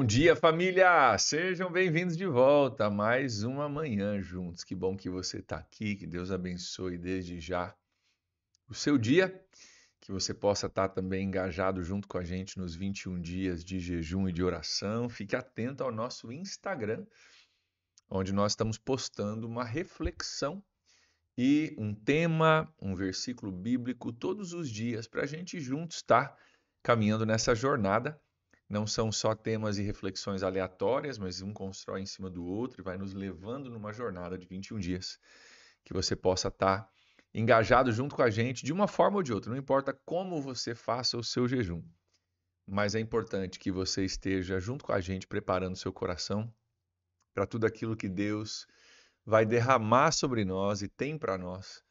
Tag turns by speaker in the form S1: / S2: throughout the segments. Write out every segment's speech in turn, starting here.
S1: dia, família! Sejam bem-vindos de volta a mais uma manhã juntos. Que bom que você está aqui, que Deus abençoe desde já o seu dia, que você possa estar também engajado junto com a gente nos 21 dias de jejum e de oração. Fique atento ao nosso Instagram, onde nós estamos postando uma reflexão e um tema, um versículo bíblico todos os dias para a gente juntos estar caminhando nessa jornada. Não são só temas e reflexões aleatórias, mas um constrói em cima do outro e vai nos levando numa jornada de 21 dias. Que você possa estar engajado junto com a gente de uma forma ou de outra. Não importa como você faça o seu jejum, mas é importante que você esteja junto com a gente preparando seu coração para tudo aquilo que Deus vai derramar sobre nós e tem para nós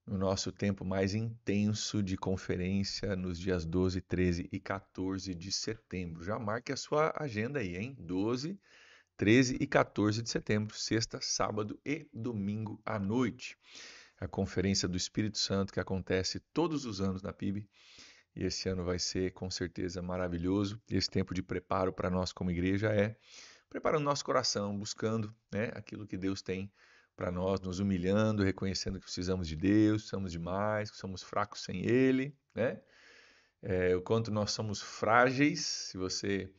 S1: no nosso tempo mais intenso de conferência nos dias 12, 13 e 14 de setembro. Já marque a sua agenda aí, hein? 12, 13 e 14 de setembro, sexta, sábado e domingo à noite. A conferência do Espírito Santo que acontece todos os anos na PIB. E esse ano vai ser com certeza maravilhoso. Esse tempo de preparo para nós como igreja é preparando nosso coração, buscando, né, aquilo que Deus tem para nós, nos humilhando, reconhecendo que precisamos de Deus, somos demais, que somos fracos sem Ele, né? O quanto nós somos frágeis, se você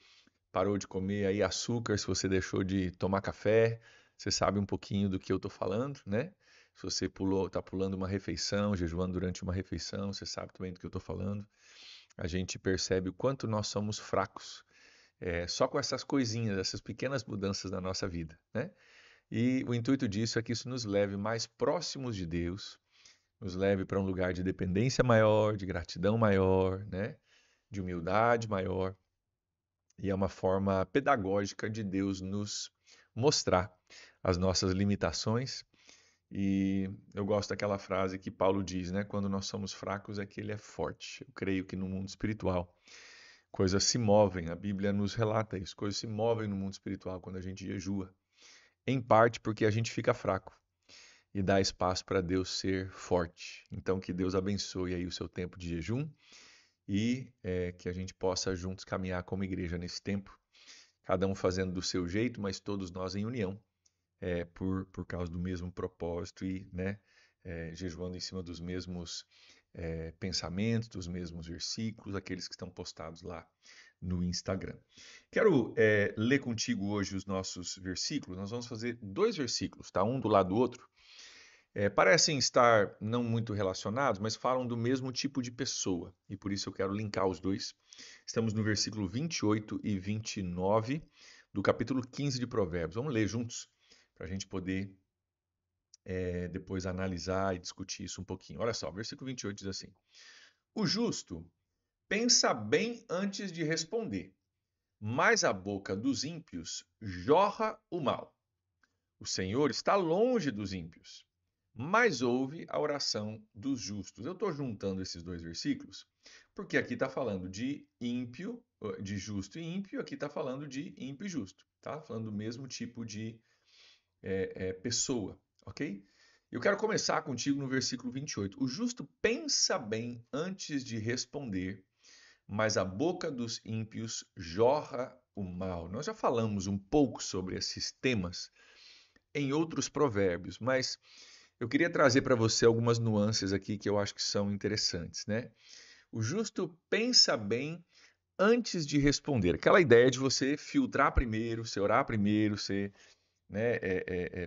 S1: parou de comer aí açúcar, se você deixou de tomar café, você sabe um pouquinho do que eu estou falando, né? Se você está pulando uma refeição, jejuando durante uma refeição, você sabe também do que eu estou falando. A gente percebe o quanto nós somos fracos, só com essas coisinhas, essas pequenas mudanças na nossa vida, né? E o intuito disso é que isso nos leve mais próximos de Deus, nos leve para um lugar de dependência maior, de gratidão maior, né? De humildade maior. E é uma forma pedagógica de Deus nos mostrar as nossas limitações. E eu gosto daquela frase que Paulo diz, né? Quando nós somos fracos é que ele é forte. Eu creio que no mundo espiritual coisas se movem, a Bíblia nos relata isso, coisas se movem no mundo espiritual quando a gente jejua. Em parte porque a gente fica fraco e dá espaço para Deus ser forte. Então, que Deus abençoe aí o seu tempo de jejum e que a gente possa juntos caminhar como igreja nesse tempo, cada um fazendo do seu jeito, mas todos nós em união, por causa do mesmo propósito e, né, jejuando em cima dos mesmos pensamentos, dos mesmos versículos, aqueles que estão postados lá no Instagram. Quero ler contigo hoje os nossos versículos. Nós vamos fazer dois versículos, tá? Um do lado do outro. Parecem estar não muito relacionados, mas falam do mesmo tipo de pessoa. E por isso eu quero linkar os dois. Estamos no versículo 28 e 29 do capítulo 15 de Provérbios. Vamos ler juntos para a gente poder depois analisar e discutir isso um pouquinho. Olha só, o versículo 28 diz assim: O justo pensa bem antes de responder, mas a boca dos ímpios jorra o mal. O Senhor está longe dos ímpios, mas ouve a oração dos justos. Eu estou juntando esses dois versículos, porque aqui está falando de ímpio, de justo e ímpio, aqui está falando de ímpio e justo. Tá falando do mesmo tipo de pessoa, ok? Eu quero começar contigo no versículo 28. O justo pensa bem antes de responder, mas a boca dos ímpios jorra o mal. Nós já falamos um pouco sobre esses temas em outros provérbios, mas eu queria trazer para você algumas nuances aqui que eu acho que são interessantes, né? O justo pensa bem antes de responder. Aquela ideia de você filtrar primeiro, você orar primeiro, você, né,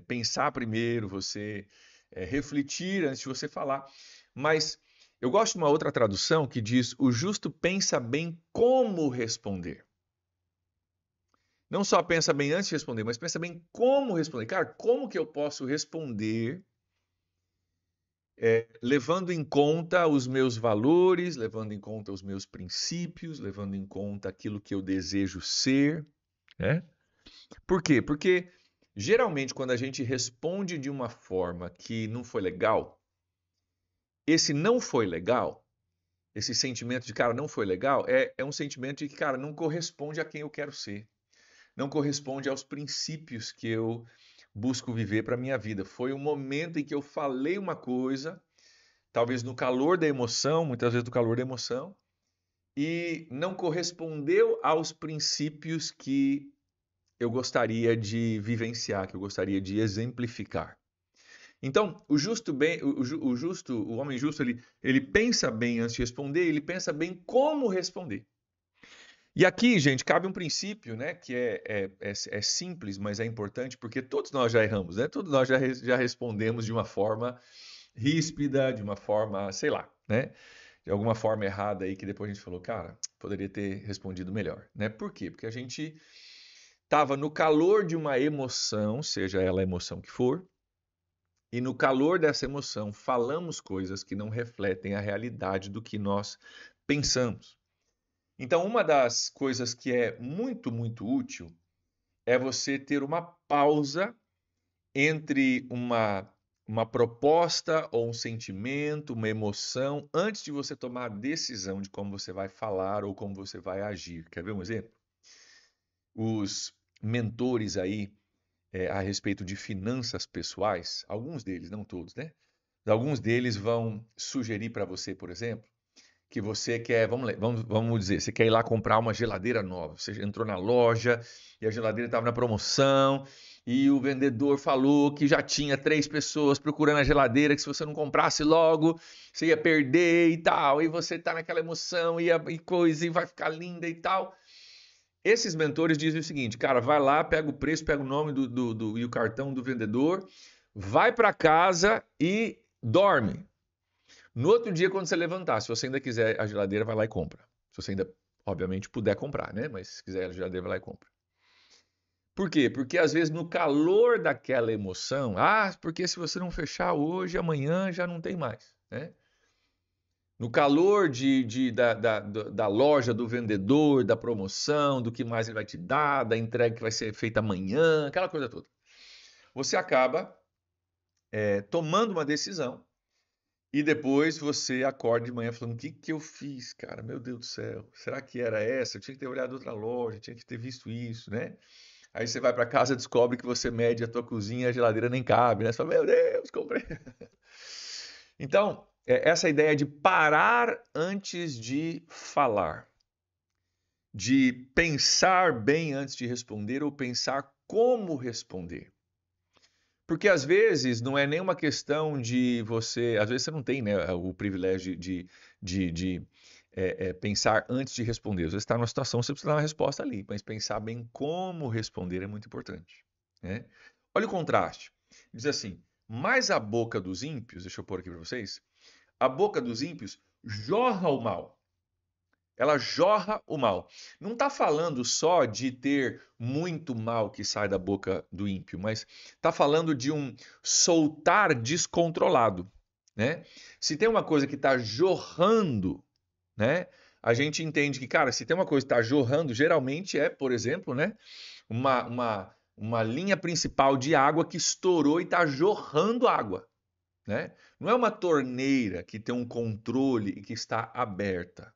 S1: pensar primeiro, você refletir antes de você falar. Mas eu gosto de uma outra tradução que diz: o justo pensa bem como responder. Não só pensa bem antes de responder, mas pensa bem como responder. Cara, como que eu posso responder levando em conta os meus valores, levando em conta os meus princípios, levando em conta aquilo que eu desejo ser, né? Por quê? Porque geralmente quando a gente responde de uma forma que não foi legal, esse não foi legal, esse sentimento de, cara, não foi legal, é um sentimento de que, cara, não corresponde a quem eu quero ser. Não corresponde aos princípios que eu busco viver para a minha vida. Foi um momento em que eu falei uma coisa, talvez no calor da emoção, muitas vezes no calor da emoção, e não correspondeu aos princípios que eu gostaria de vivenciar, que eu gostaria de exemplificar. Então, o justo bem, o justo, o homem justo, ele pensa bem antes de responder, ele pensa bem como responder. E aqui, gente, cabe um princípio, né, que é simples, mas é importante, porque todos nós já erramos, né? Todos nós já respondemos de uma forma ríspida, de uma forma, sei lá, né? De alguma forma errada aí que depois a gente falou, cara, poderia ter respondido melhor, né? Por quê? Porque a gente estava no calor de uma emoção, seja ela a emoção que for, e no calor dessa emoção falamos coisas que não refletem a realidade do que nós pensamos. Então, uma das coisas que é muito, muito útil é você ter uma pausa entre uma proposta ou um sentimento, uma emoção, antes de você tomar a decisão de como você vai falar ou como você vai agir. Quer ver um exemplo? Os mentores aí a respeito de finanças pessoais, alguns deles, não todos, né? Alguns deles vão sugerir para você, por exemplo, que você quer, vamos dizer, você quer ir lá comprar uma geladeira nova. Você entrou na loja e a geladeira estava na promoção e o vendedor falou que já tinha 3 pessoas procurando a geladeira, que se você não comprasse logo, você ia perder e tal. E você está naquela emoção e coisa e vai ficar linda e tal. Esses mentores dizem o seguinte, cara, vai lá, pega o preço, pega o nome e o cartão do vendedor, vai para casa e dorme. No outro dia, quando você levantar, se você ainda quiser a geladeira, vai lá e compra. Se você ainda, obviamente, puder comprar, né? Mas se quiser a geladeira, vai lá e compra. Por quê? Porque às vezes no calor daquela emoção, porque se você não fechar hoje, amanhã já não tem mais, né? No calor da loja, do vendedor, da promoção, do que mais ele vai te dar, da entrega que vai ser feita amanhã, aquela coisa toda. Você acaba tomando uma decisão e depois você acorda de manhã falando: o que que eu fiz, cara? Meu Deus do céu, será que era essa? Eu tinha que ter olhado outra loja, tinha que ter visto isso, né? Aí você vai para casa e descobre que você mede a tua cozinha e a geladeira nem cabe, né? Você fala: meu Deus, comprei. Então, essa ideia de parar antes de falar, de pensar bem antes de responder ou pensar como responder. Porque às vezes não é nenhuma questão de você. Às vezes você não tem, né, o privilégio de pensar antes de responder. Às vezes está numa situação, você precisa dar uma resposta ali, mas pensar bem como responder é muito importante, né? Olha o contraste. Diz assim: mas a boca dos ímpios, deixa eu pôr aqui para vocês, a boca dos ímpios jorra o mal. Ela jorra o mal. Não está falando só de ter muito mal que sai da boca do ímpio, mas está falando de um soltar descontrolado, né? Se tem uma coisa que está jorrando, né? A gente entende que, cara, se tem uma coisa que está jorrando, geralmente é, por exemplo, né? Uma linha principal de água que estourou e está jorrando água, né? Não é uma torneira que tem um controle e que está aberta,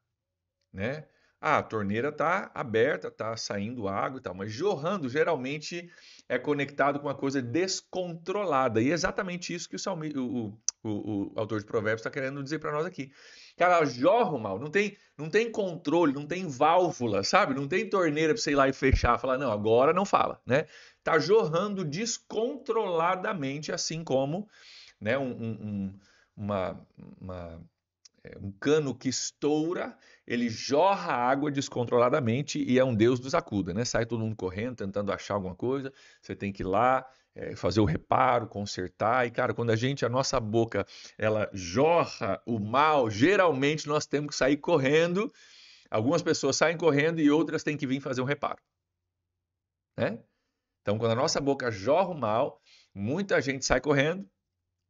S1: né? A torneira está aberta, está saindo água e tal, mas jorrando geralmente é conectado com uma coisa descontrolada. E é exatamente isso que o autor de Provérbios está querendo dizer para nós aqui. Cara, jorra o mal, não tem controle, não tem válvula, sabe? Não tem torneira para você ir lá e fechar, falar, não, agora não fala, né? Tá jorrando descontroladamente, assim como, né, uma, uma um cano que estoura, ele jorra água descontroladamente e é um Deus dos acuda, né? Sai todo mundo correndo, tentando achar alguma coisa, você tem que ir lá, fazer o reparo, consertar. E, cara, quando a nossa boca, ela jorra o mal, geralmente nós temos que sair correndo. Algumas pessoas saem correndo e outras têm que vir fazer um reparo, né? Então, quando a nossa boca jorra o mal, muita gente sai correndo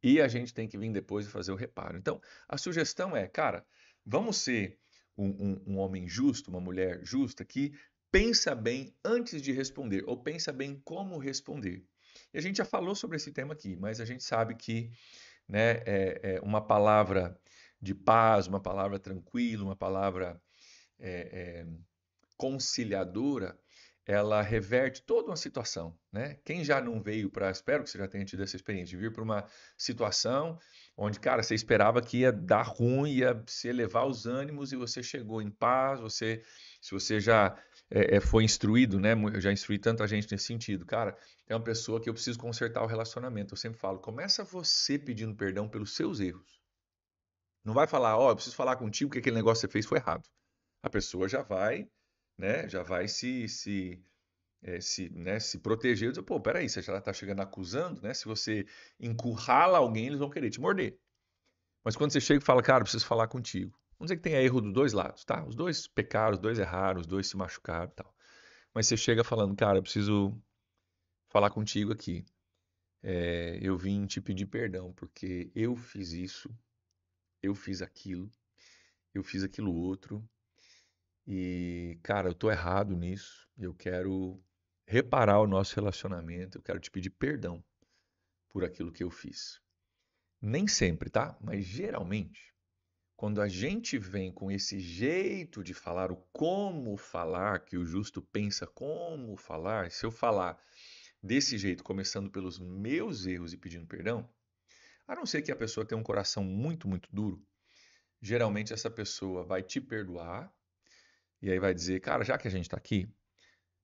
S1: e a gente tem que vir depois e fazer o reparo. Então, a sugestão é, cara, vamos ser um homem justo, uma mulher justa que pensa bem antes de responder, ou pensa bem como responder. E a gente já falou sobre esse tema aqui, mas a gente sabe que, né, uma palavra de paz, uma palavra tranquila, uma palavra é, é, conciliadora, ela reverte toda uma situação, né? Quem já não veio para, espero que você já tenha tido essa experiência, de vir para uma situação onde, cara, você esperava que ia dar ruim, ia se elevar os ânimos e você chegou em paz, se você já foi instruído, né? Eu já instruí tanta gente nesse sentido. Cara, é uma pessoa que eu preciso consertar o relacionamento. Eu sempre falo, começa você pedindo perdão pelos seus erros. Não vai falar, ó, eu preciso falar contigo que aquele negócio que você fez foi errado. A pessoa já vai, né? Já vai se proteger. Dizer, pô, peraí, você já está chegando acusando, né? Se você encurrala alguém, eles vão querer te morder. Mas quando você chega e fala, cara, eu preciso falar contigo. Vamos dizer que tenha erro dos dois lados, tá? Os dois pecaram, os dois erraram, os dois se machucaram e tal. Mas você chega falando, cara, eu preciso falar contigo aqui. Eu vim te pedir perdão, porque eu fiz isso, eu fiz aquilo outro, e, cara, eu tô errado nisso, eu quero reparar o nosso relacionamento, eu quero te pedir perdão por aquilo que eu fiz. Nem sempre, tá? Mas geralmente, quando a gente vem com esse jeito de falar, o como falar, que o justo pensa como falar, se eu falar desse jeito, começando pelos meus erros e pedindo perdão, a não ser que a pessoa tenha um coração muito, muito duro, geralmente essa pessoa vai te perdoar e aí vai dizer, cara, já que a gente está aqui,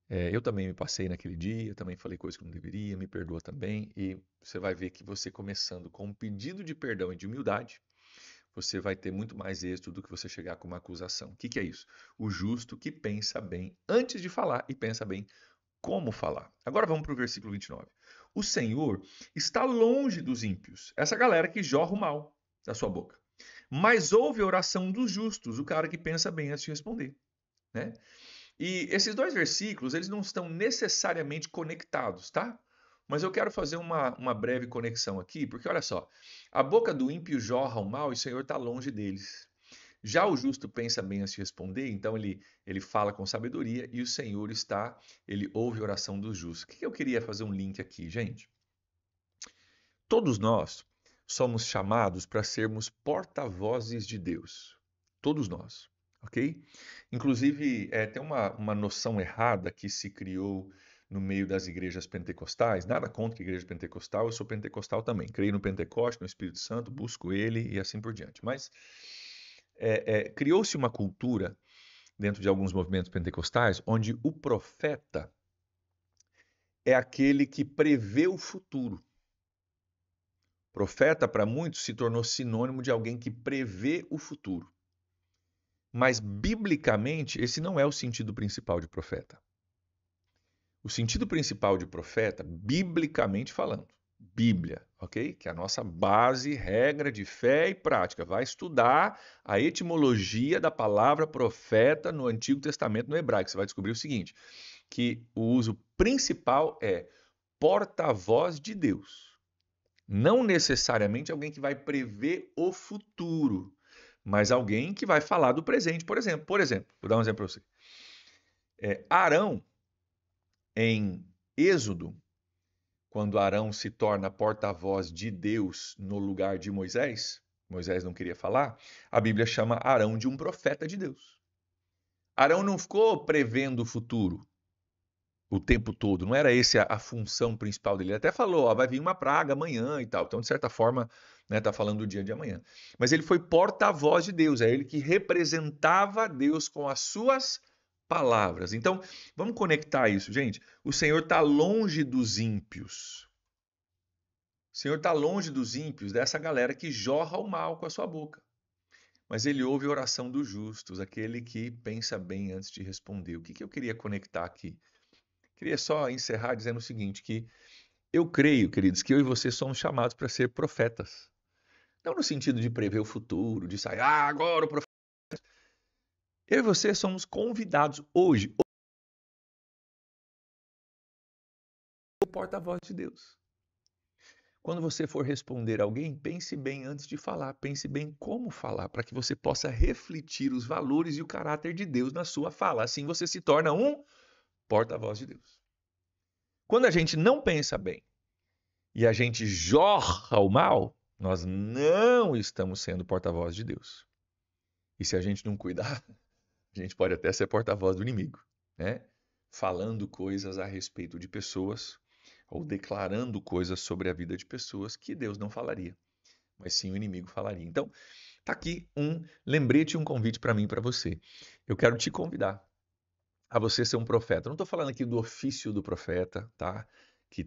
S1: eu também me passei naquele dia, também falei coisas que não deveria, me perdoa também. E você vai ver que você começando com um pedido de perdão e de humildade, você vai ter muito mais êxito do que você chegar com uma acusação. O que que é isso? O justo que pensa bem antes de falar e pensa bem como falar. Agora vamos para o versículo 29. O Senhor está longe dos ímpios, essa galera que jorra o mal da sua boca. Mas ouve a oração dos justos, o cara que pensa bem antes de responder, né? E esses dois versículos, eles não estão necessariamente conectados, tá? Mas eu quero fazer uma breve conexão aqui, porque olha só, a boca do ímpio jorra o mal e o Senhor está longe deles. Já o justo pensa bem antes de responder, então ele fala com sabedoria e o Senhor ele ouve a oração dos justos. O que eu queria fazer um link aqui, gente? Todos nós somos chamados para sermos porta-vozes de Deus. Todos nós, ok? Inclusive, tem uma noção errada que se criou no meio das igrejas pentecostais. Nada contra a igreja pentecostal, eu sou pentecostal também. Creio no Pentecoste, no Espírito Santo, busco ele e assim por diante. Mas criou-se uma cultura dentro de alguns movimentos pentecostais onde o profeta é aquele que prevê o futuro. Profeta, para muitos, se tornou sinônimo de alguém que prevê o futuro. Mas, biblicamente, esse não é o sentido principal de profeta. O sentido principal de profeta, biblicamente falando, Bíblia, ok? Que é a nossa base, regra de fé e prática. Vai estudar a etimologia da palavra profeta no Antigo Testamento, no hebraico. Você vai descobrir o seguinte, que o uso principal é porta-voz de Deus. Não necessariamente alguém que vai prever o futuro, mas alguém que vai falar do presente, por exemplo. Vou dar um exemplo para você. Arão, em Êxodo, quando Arão se torna porta-voz de Deus no lugar de Moisés, Moisés não queria falar, a Bíblia chama Arão de um profeta de Deus. Arão não ficou prevendo o futuro o tempo todo, não era essa a função principal dele. Ele até falou, ó, vai vir uma praga amanhã e tal. Então, de certa forma, né, tá falando do dia de amanhã. Mas ele foi porta-voz de Deus, é ele que representava Deus com as suas palavras. Então, vamos conectar isso, gente. O Senhor está longe dos ímpios. O Senhor está longe dos ímpios, dessa galera que jorra o mal com a sua boca. Mas ele ouve a oração dos justos, aquele que pensa bem antes de responder. O que eu queria conectar aqui? Queria só encerrar dizendo o seguinte, que eu creio, queridos, que eu e você somos chamados para ser profetas. Não no sentido de prever o futuro, de sair, agora o profeta. Eu e você somos convidados hoje, o porta-voz de Deus. Quando você for responder alguém, pense bem antes de falar, pense bem como falar, para que você possa refletir os valores e o caráter de Deus na sua fala. Assim você se torna um porta-voz de Deus. Quando a gente não pensa bem e a gente jorra o mal, nós não estamos sendo porta-voz de Deus. E se a gente não cuidar, a gente pode até ser porta-voz do inimigo, né? Falando coisas a respeito de pessoas ou declarando coisas sobre a vida de pessoas que Deus não falaria, mas sim o inimigo falaria. Então, tá aqui um lembrete e um convite para mim e para você. Eu quero te convidar a você ser um profeta. Não estou falando aqui do ofício do profeta, tá? Que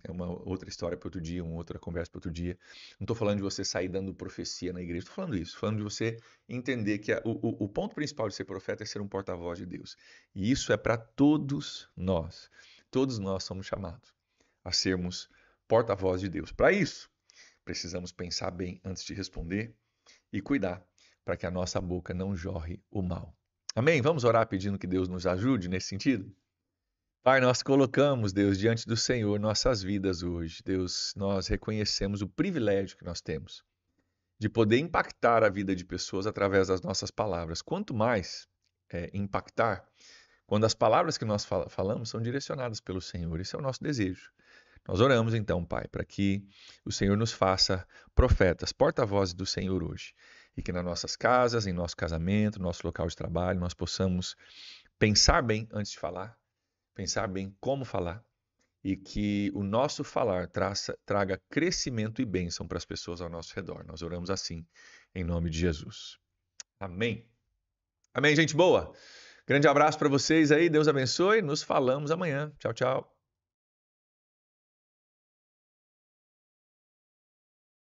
S1: é uma outra história para outro dia, uma outra conversa para outro dia. Não estou falando de você sair dando profecia na igreja. Estou falando isso. Estou falando de você entender que o ponto principal de ser profeta é ser um porta-voz de Deus. E isso é para todos nós. Todos nós somos chamados a sermos porta-voz de Deus. Para isso, precisamos pensar bem antes de responder e cuidar para que a nossa boca não jorre o mal. Amém? Vamos orar pedindo que Deus nos ajude nesse sentido? Pai, nós colocamos, Deus, diante do Senhor nossas vidas hoje. Deus, nós reconhecemos o privilégio que nós temos de poder impactar a vida de pessoas através das nossas palavras. Quanto mais impactar, quando as palavras que nós falamos são direcionadas pelo Senhor. Esse é o nosso desejo. Nós oramos então, Pai, para que o Senhor nos faça profetas, porta-vozes do Senhor hoje. E que nas nossas casas, em nosso casamento, nosso local de trabalho, nós possamos pensar bem antes de falar, pensar bem como falar, e que o nosso falar traga crescimento e bênção para as pessoas ao nosso redor. Nós oramos assim, em nome de Jesus. Amém. Amém, gente boa. Grande abraço para vocês aí, Deus abençoe. Nos falamos amanhã. Tchau, tchau.